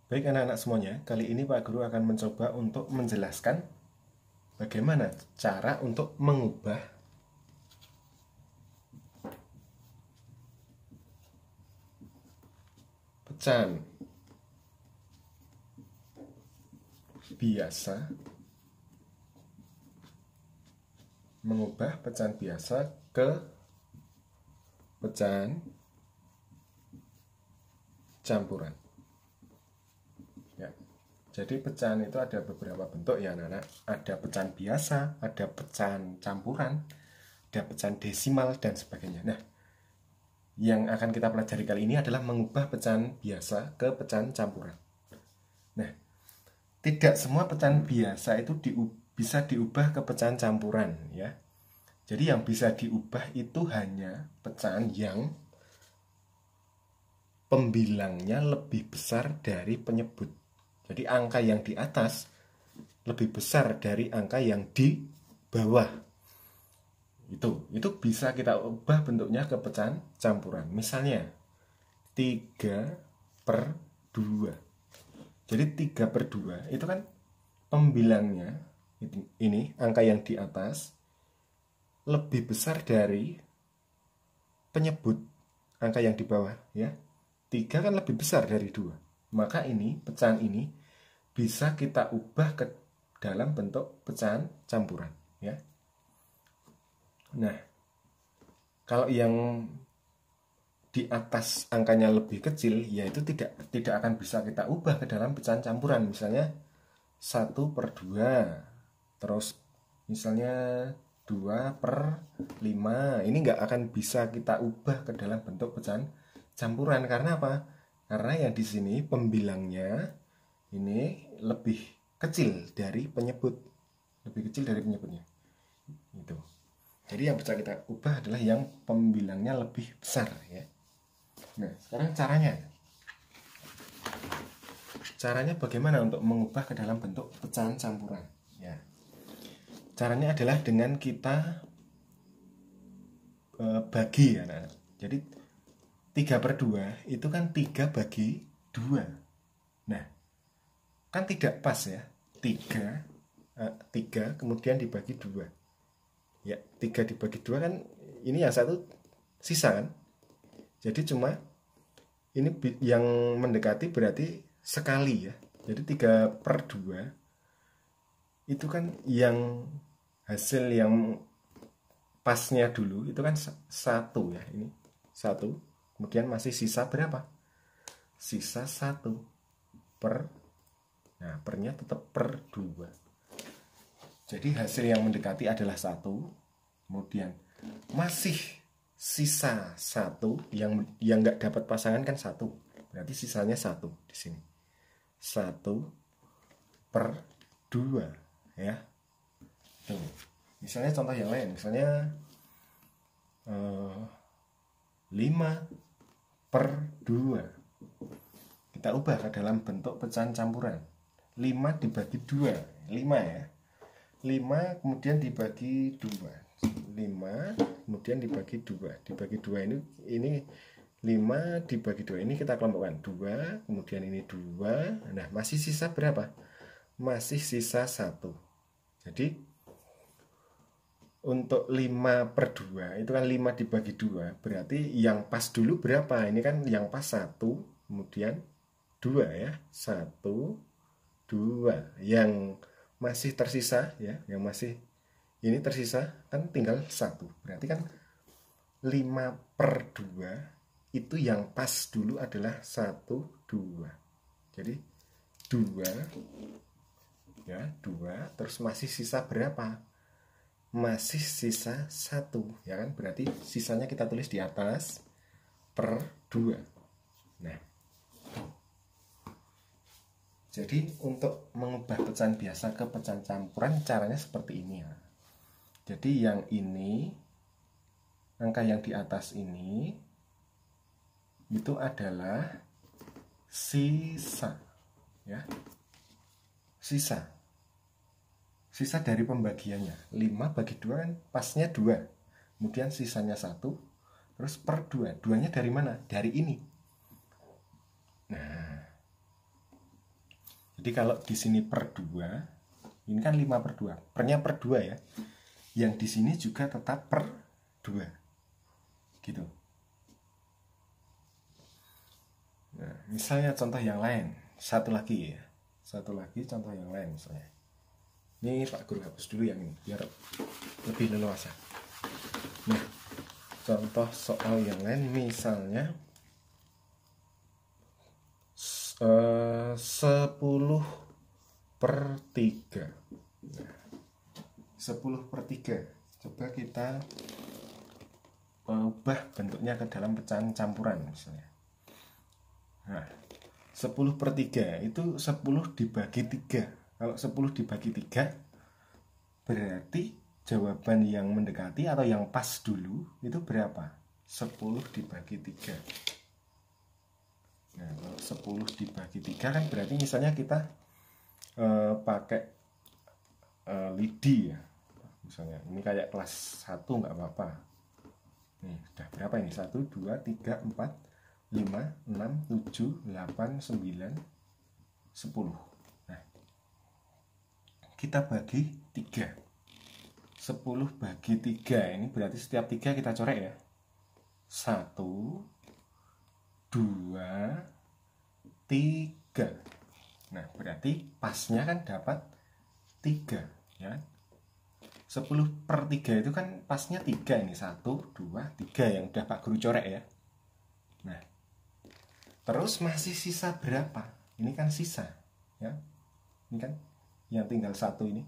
Baik anak-anak semuanya, kali ini Pak Guru akan mencoba untuk menjelaskan bagaimana cara untuk mengubah pecahan biasa ke pecahan campuran. Ya. Jadi pecahan itu ada beberapa bentuk ya anak-anak. Ada pecahan biasa, ada pecahan campuran, ada pecahan desimal dan sebagainya. Nah, yang akan kita pelajari kali ini adalah mengubah pecahan biasa ke pecahan campuran. Nah, tidak semua pecahan biasa itu bisa diubah ke pecahan campuran ya. Jadi yang bisa diubah itu hanya pecahan yang pembilangnya lebih besar dari penyebut. Jadi angka yang di atas lebih besar dari angka yang di bawah. Itu bisa kita ubah bentuknya ke pecahan campuran. Misalnya 3/2. Jadi 3/2 itu kan pembilangnya ini angka yang di atas lebih besar dari penyebut angka yang di bawah ya. 3 kan lebih besar dari 2. Maka ini pecahan ini bisa kita ubah ke dalam bentuk pecahan campuran ya. Nah, kalau yang di atas angkanya lebih kecil, ya itu tidak akan bisa kita ubah ke dalam pecahan campuran. Misalnya 1/2, terus misalnya 2/5. Ini nggak akan bisa kita ubah ke dalam bentuk pecahan campuran. Karena apa? Karena yang di sini pembilangnya ini lebih kecil dari penyebut, lebih kecil dari penyebutnya. Itu. Jadi yang bisa kita ubah adalah yang pembilangnya lebih besar ya. Nah, sekarang caranya bagaimana untuk mengubah ke dalam bentuk pecahan campuran ya. Caranya adalah dengan kita bagi ya, anak-anak. Jadi 3/2 itu kan 3 bagi 2. Nah, kan tidak pas ya. 3 kemudian dibagi 2. Ya, 3 dibagi 2 kan ini yang satu sisa kan. Jadi cuma ini yang mendekati berarti sekali ya. Jadi 3/2 itu kan yang hasil yang pasnya dulu itu kan 1 ya. Ini 1. Kemudian masih sisa berapa? Sisa 1 per. Nah, pernya tetap per 2. Jadi hasil yang mendekati adalah 1. Kemudian masih sisa 1 yang nggak dapat pasangan kan 1. Berarti sisanya 1 di sini. 1/2 ya. Tuh. Misalnya contoh yang lain, misalnya 5/2. Kita ubah ke dalam bentuk pecahan campuran. 5 dibagi 2, 5 ya. 5 kemudian dibagi 2. 5 kemudian dibagi 2. Dibagi 2 ini 5 dibagi 2. Ini kita kelompokkan 2, kemudian ini 2. Nah, masih sisa berapa? Masih sisa 1. Jadi untuk 5/2 itu kan 5 dibagi 2. Berarti yang pas dulu berapa? Ini kan yang pas 1, kemudian 2 ya. 1, 2. Yang masih tersisa ya, yang masih ini tersisa kan tinggal 1. Berarti kan 5/2 itu yang pas dulu adalah 1, 2. Jadi 2 ya, 2 terus masih sisa berapa? Masih sisa 1 ya kan. Berarti sisanya kita tulis di atas per 2. Nah, jadi untuk mengubah pecahan biasa ke pecahan campuran caranya seperti ini ya. Jadi yang ini, angka yang di atas ini itu adalah sisa ya. Sisa dari pembagiannya. 5 bagi 2 kan pasnya 2. Kemudian sisanya 1. Terus per 2. 2-nya dari mana? Dari ini. Nah, Jadi kalau di sini per 2, ini kan 5 per 2, pernya per 2 ya. Yang di sini juga tetap per 2. Gitu. Nah, misalnya contoh yang lain, satu lagi ya. Satu lagi contoh yang lain misalnya. Ini Pak Guru hapus dulu yang ini biar lebih leluasa. Nah, contoh soal yang lain misalnya 10 per 3. Nah, 10 per 3. Coba kita ubah bentuknya ke dalam pecahan campuran misalnya. Nah, 10 per 3 itu 10 dibagi 3. Kalau 10 dibagi 3 berarti jawaban yang mendekati atau yang pas dulu itu berapa? 10 dibagi 3. Nah, kalau 10 dibagi 3 kan berarti misalnya kita pakai lidi ya. Misalnya ini kayak kelas 1 nggak apa-apa. Nih, udah berapa ini? 1, 2, 3, 4, 5, 6, 7, 8, 9, 10. Nah, kita bagi 3. 10 bagi 3 ini berarti setiap 3 kita coret ya. 1, 2, 3. Nah, berarti pasnya kan dapat 3 ya. 10 per 3 itu kan pasnya 3 ini. 1, 2, 3 yang udah Pak Guru corek ya. Nah, terus masih sisa berapa? Ini kan sisa ya. Ini kan yang tinggal 1 ini.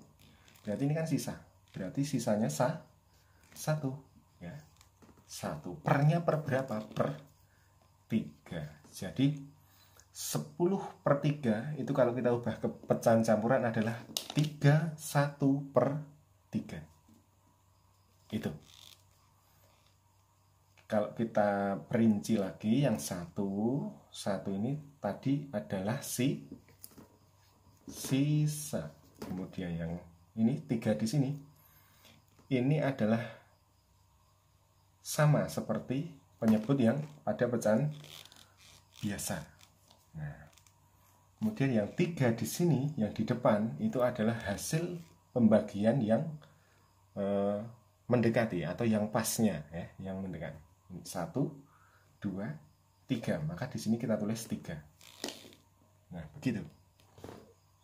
Berarti ini kan sisa. Berarti sisanya 1 ya. 1 pernya per berapa? Per 3. Jadi 10 per 3 itu kalau kita ubah ke pecahan campuran adalah 3, 1 per 3. Itu. Kalau kita perinci lagi yang 1 ini tadi adalah sisa. Kemudian yang ini 3 di sini. Ini adalah sama seperti penyebut yang pada pecahan biasa. Nah, kemudian yang 3 di sini, yang di depan itu adalah hasil pembagian yang mendekati atau yang pasnya ya, yang mendekati. 1, 2, 3. Maka di sini kita tulis 3. Nah, begitu.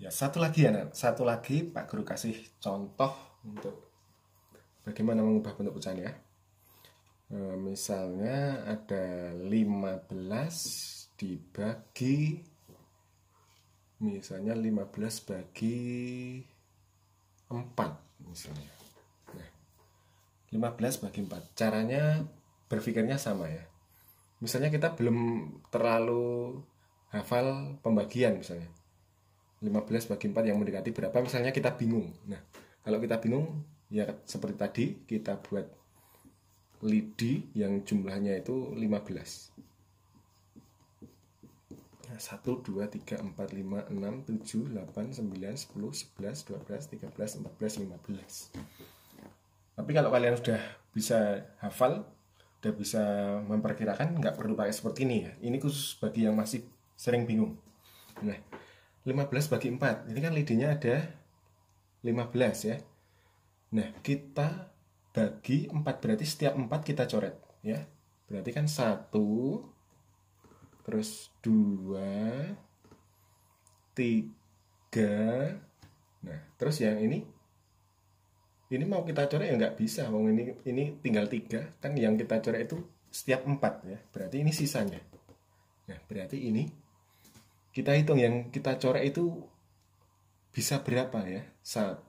Ya, satu lagi Pak Guru kasih contoh untuk bagaimana mengubah bentuk pecahan ya. Misalnya ada 15 dibagi, misalnya 15 bagi 4 misalnya. Nah, 15 bagi 4. Caranya berpikirnya sama ya. Misalnya kita belum terlalu hafal pembagian misalnya. 15 bagi 4 yang mendekati berapa, misalnya kita bingung. Nah, kalau kita bingung ya seperti tadi kita buat lidi yang jumlahnya itu 15. 1, 2, 3, 4, 5, 6, 7, 8, 9, 10, 11, 12, 13, 14, 15. Tapi kalau kalian sudah bisa hafal, sudah bisa memperkirakan, nggak perlu pakai seperti ini ya. Ini khusus bagi yang masih sering bingung. Nah, 15 bagi 4, ini kan lidinya ada 15 ya. Nah, kita bagi 4, berarti setiap 4 kita coret ya. Berarti kan 1, terus 2, 3. Nah, terus yang ini mau kita coret ya nggak bisa. Ini tinggal 3, kan yang kita coret itu setiap 4 ya. Berarti ini sisanya. Nah, berarti ini kita hitung yang kita coret itu bisa berapa ya? 1,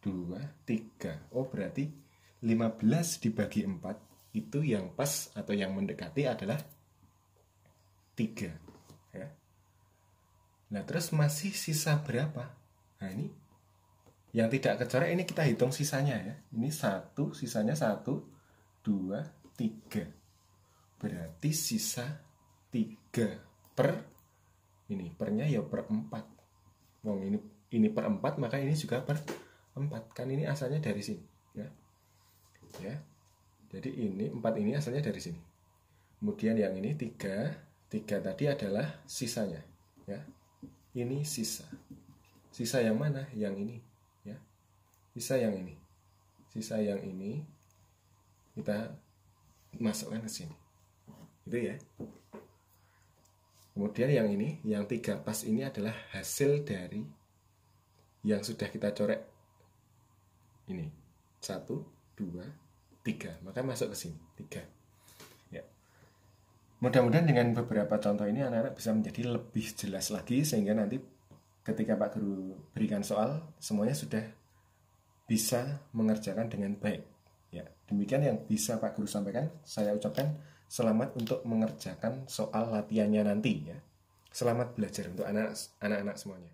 2, 3. Oh, berarti 15 dibagi 4 itu yang pas atau yang mendekati adalah 3 ya. Nah, terus masih sisa berapa? Nah, ini yang tidak kecoret, ini kita hitung sisanya ya. Ini 1, sisanya 1, 2, 3. Berarti sisa 3 per ini, pernya ya per 4. Wong ini per 4, maka ini juga per 4. Kan ini asalnya dari sini ya. Ya. Jadi ini 4 ini asalnya dari sini. Kemudian yang ini 3 tadi adalah sisanya ya. ini sisa. Sisa yang mana? Yang ini, ya. Sisa yang ini. Sisa yang ini kita masukkan ke sini. Gitu ya. Kemudian yang ini, yang 3 pas ini adalah hasil dari yang sudah kita coret. Ini 1, 2, 3. Maka masuk ke sini 3. Ya. Mudah-mudahan dengan beberapa contoh ini anak-anak bisa menjadi lebih jelas lagi, sehingga nanti ketika Pak Guru berikan soal semuanya sudah bisa mengerjakan dengan baik. Ya, demikian yang bisa Pak Guru sampaikan. Saya ucapkan selamat untuk mengerjakan soal latihannya nanti ya. Selamat belajar untuk anak-anak semuanya.